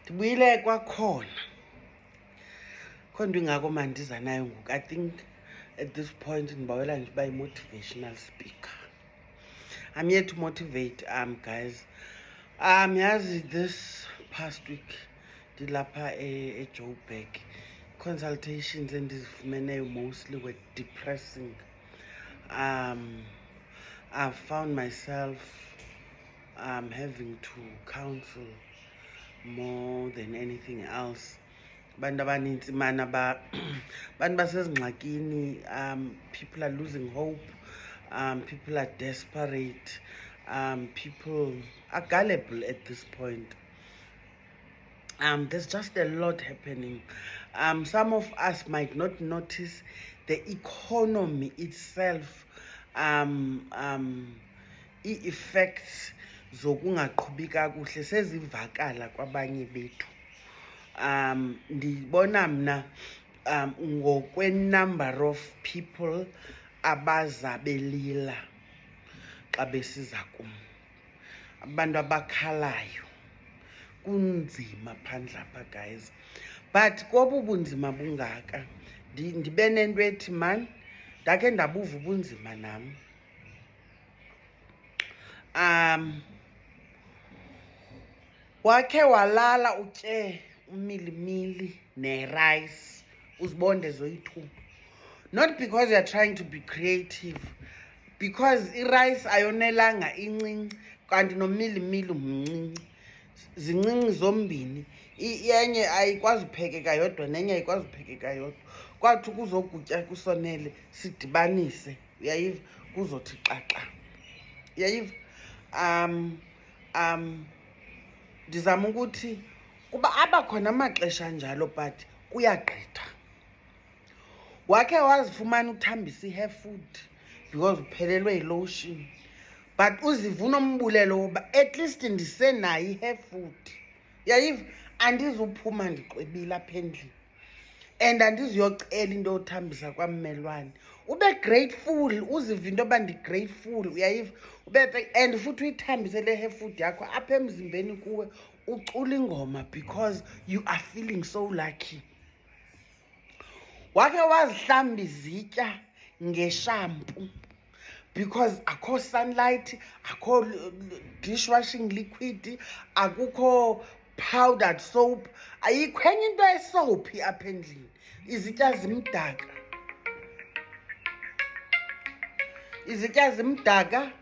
Ndibuyile kwakhona. Khona ingako mandiza nayo ngoku. I think at this point ndibawela nje uba motivational speaker. I'm here to motivate guys. Yazi this past week ndilapha eJoburg. Consultations endizifumeneyo mostly were depressing. I've found myself having to counsel more than anything else. Bantu abanintsi mana bantu basezingxakini, people are losing hope, people are desperate, people are gullible at this point. There's just a lot happening. Some of us might not notice the economy itself, i-effects zokungaqhubi kakuhle sezivakala kwabanye bethu. Ndibona mna ngokwe-number of people abazabelila xa besiza kum, abantu abakhalayo. Kunzima phandle apha guys, but kobu bunzima bungaka ndibe nento ethi man ndakhe ndabuva ubunzima nam. Wakhe walala utye umilimili ne-rice uzibonde zoyi-2, not because you're trying to be creative, because i-rice ayonelanga incinci kanti nomilimili mncinci, zincinci zombini. Yenye ayikwazi uphekeka yodwa nenye ayikwazi uphekeka yodwa, kwathi kuzokutya kusonele sidibanise, uyayiva, kuzothi xaxa, uyayiva. Ndizama ukuthi kuba abakhona amaxesha njalo but kuyagqitha. Wakhe wazifumana uthambisa i-hair food because uphelelwe yi-lotion, but uziva unombulelo woba at least ndisenayo i-hair food, uyayiva. Andizuphuma ndiqwebile apha endlini and andizuyocela into yothambisa kwammelwane. Ube grateful, uziva into yoba ndi-grateful, uyayiva. And futhi uyithambise le hair food yakho apha emzimbeni kuwe, ucula ingoma because you are feeling so lucky. Wakhe wazihlamba izitya ngeshampu because akho sunlight, akho dishwashing liquid, akukho powdered soap, ayikho enye into esoapy apha endlini. Izitya zimdaka, izitya zimdaka,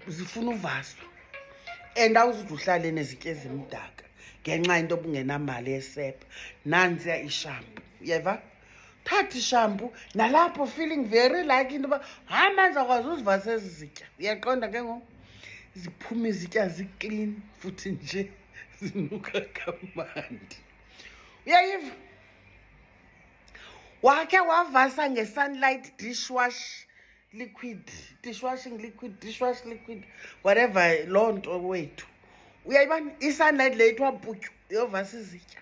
zifuna uvaswa, and awuzude uhlale nezitya ezimdaka ngenxa into obungenamali yesepa. Nantsiya ishampu, uyeva. Thatha ishampu nalapho feeling very like into yoba hayi manzi akwazi uzivasa ezi zitya, uyaqonda ke ngoku. Ziphuma izitya ziclean futhi nje zinuka kamandi, uyayiva. Wakhe wavasa nge-sunlight dishwashing liquid, whatever, loo nto wethu, uyayibona. I-sunlight le ithiwa putyu yovasa izitya,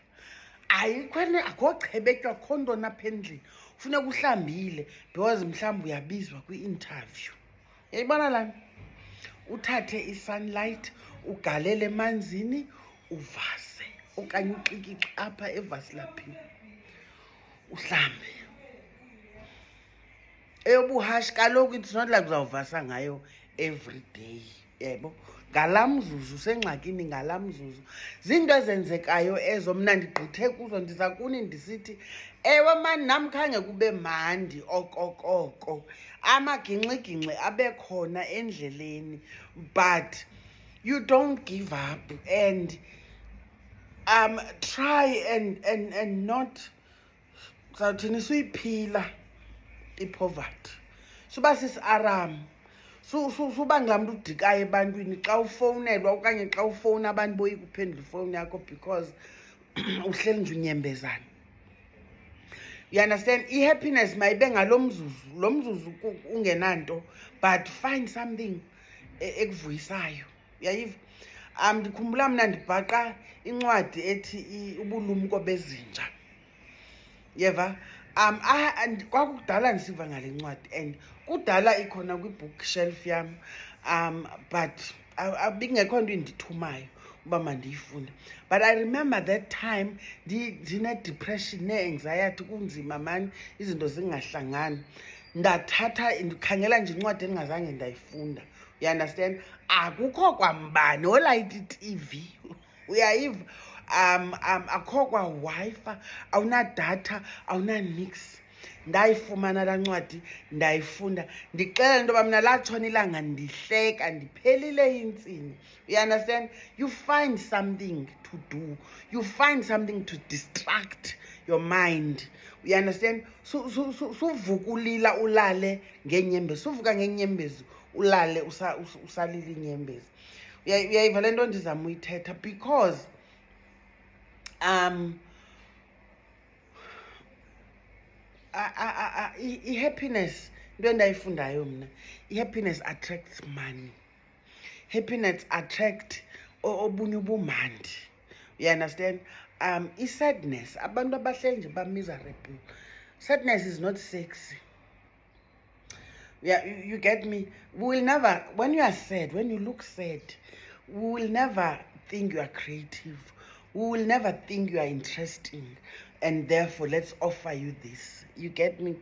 akho chebetywa, akho ntona apha endlini. Funeka uhlambile because mhlawumbi uyabizwa kwi-interview, uyayibona laa nto. Uthathe i-sunlight ugalele emanzini uvase, okanye uxikike apha evasilaphini uhlambe. Eyobuhashi kaloku it's not like uzawuvasa ngayo every day, yebo. Ngalaa mzuzu usengxakini, ngalaa mzuzu. Zinto ezenzekayo ezo, mna ndigqithe kuzo. Ndiza kuni ndisithi ewe mani nam khange kube mandi okokoko, amagingxigingxi abe khona endleleni, but you don't give up and try and not zawuthini suyiphila ipoverty. Suba sisi-aram, suba ngilaa mntu udikayo ebantwini xa ufowunelwa okanye xa ufowuna abantu boyika uphendula ifowuni yakho because uhleli nje unyembezana. You understand? I-happiness mayibe ngalo mzuzu, lo mzuzu ungenanto, but find something ekuvuyisayo, uyayiva. Ndikhumbula mna ndibhaqa incwadi ethi ubulumko bezinja, yeva. Kwakudala ndisiva ngale ncwadi and kudala ikhona kwi-bookshelf yam, but bingekho nto indithumayo. uba mandiyifunde. But I remember that time ndine-depression ne-anxiety, kunzima mani, izinto zingahlangani. Ndikhangela nje incwadi endingazange ndayifunda. You understand? Akukho kwambani olayita i-TV, uyayiva? Akho kwa-Wi-Fi, awunadatha, awunanix. Ndayifumana laa ncwadi, ndayifunda, ndixelela into yoba mna latshona ilanga ndihleka, ndiphelile intsini. You understand? You find something to do. You find something to distract your mind. You understand? Suvuka ulila ulale ngeenyembezi. Suvuka ngeenyembezi ulale usalila iinyembezi. Uyayiva le nto ndizama uyithetha? Because i-happiness, into endayifundayo mna, i-happiness attracts money. Happiness attract obunye ubumandi. You understand? I-sadness, abantu abahleli nje ba-miserable, sadness is not sexy. Yeah, you get me? We will never, when you are sad, when you look sad, we will never think you are creative. We will never think you are interesting, and therefore let's offer you this. You get me?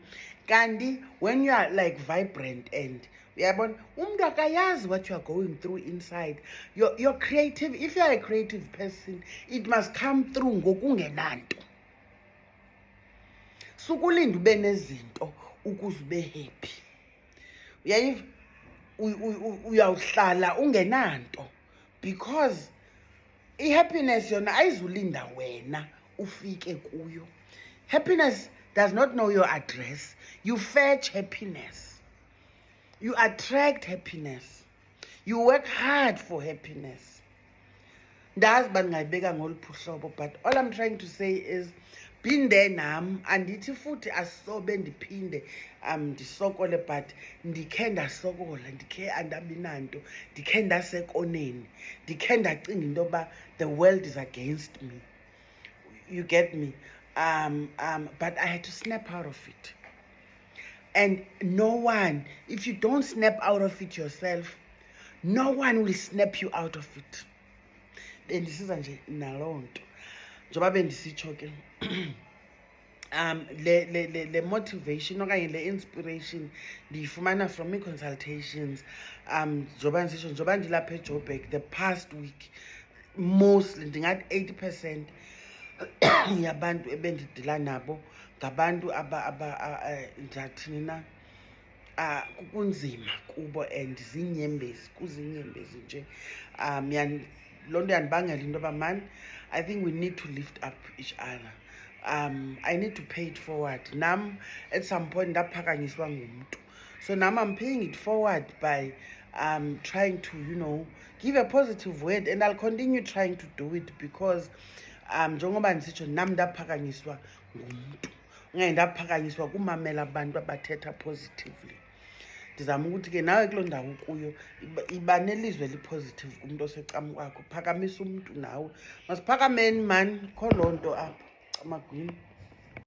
Kandi, when you are like vibrant and uyabona umuntu akayazi what you are going through inside, you're creative. If you are a creative person, it must come through ngokungenanto. Sukulinda ube nezinto ukuze ube happy. Uyayiva? Uyawuhlala ungenanto, because i-happiness yona ayizulinda wena ufike kuyo. Happiness does not know your address. You fetch happiness. You attract happiness. You work hard for happiness. Ndazi uba ndingayibeka ngoluphi uhlobo, but all I'm trying to say is phinde nam andithi futhi asobe ndiphinde ndisokole, but ndikhe ndasokola, ndikhe andabi nanto, ndikhe ndasekoneni, ndikhe ndacinga into yoba the world is against me. You get me? But I had to snap out of it. And no one, if you don't snap out of it yourself, no one will snap you out of it. Bendisiza nje naloo nto njengoba bendisitsho ke le motivation okanye le inspiration ndiyifumana from ii-consultations. Njengoba ndilapha eJoburg the past week, mostly ndingathi 80% yabantu ebendidila nabo ngabantu ndizathini na, kunzima kubo and ziinyembezi, kuziinyembezi nje. Loo nto yandibangela into yoba man, I think we need to lift up each other. I need to pay it forward. Nam at some point ndaphakanyiswa ngumntu, so nam I'm paying it forward by trying to, you know, give a positive word, and I'll continue trying to do it, because njengoba ndisitsho nam ndaphakanyiswa ngumntu, ngaye ndaphakanyiswa kumamela abantu abathetha positively. Ndizama ukuthi ke nawe kuloo ndawo ukuyo iba nelizwe elipositive kumntu osecam kwakho, phakamisa umntu nawe. Masiphakameni mani, kho loo nto apha amagwini.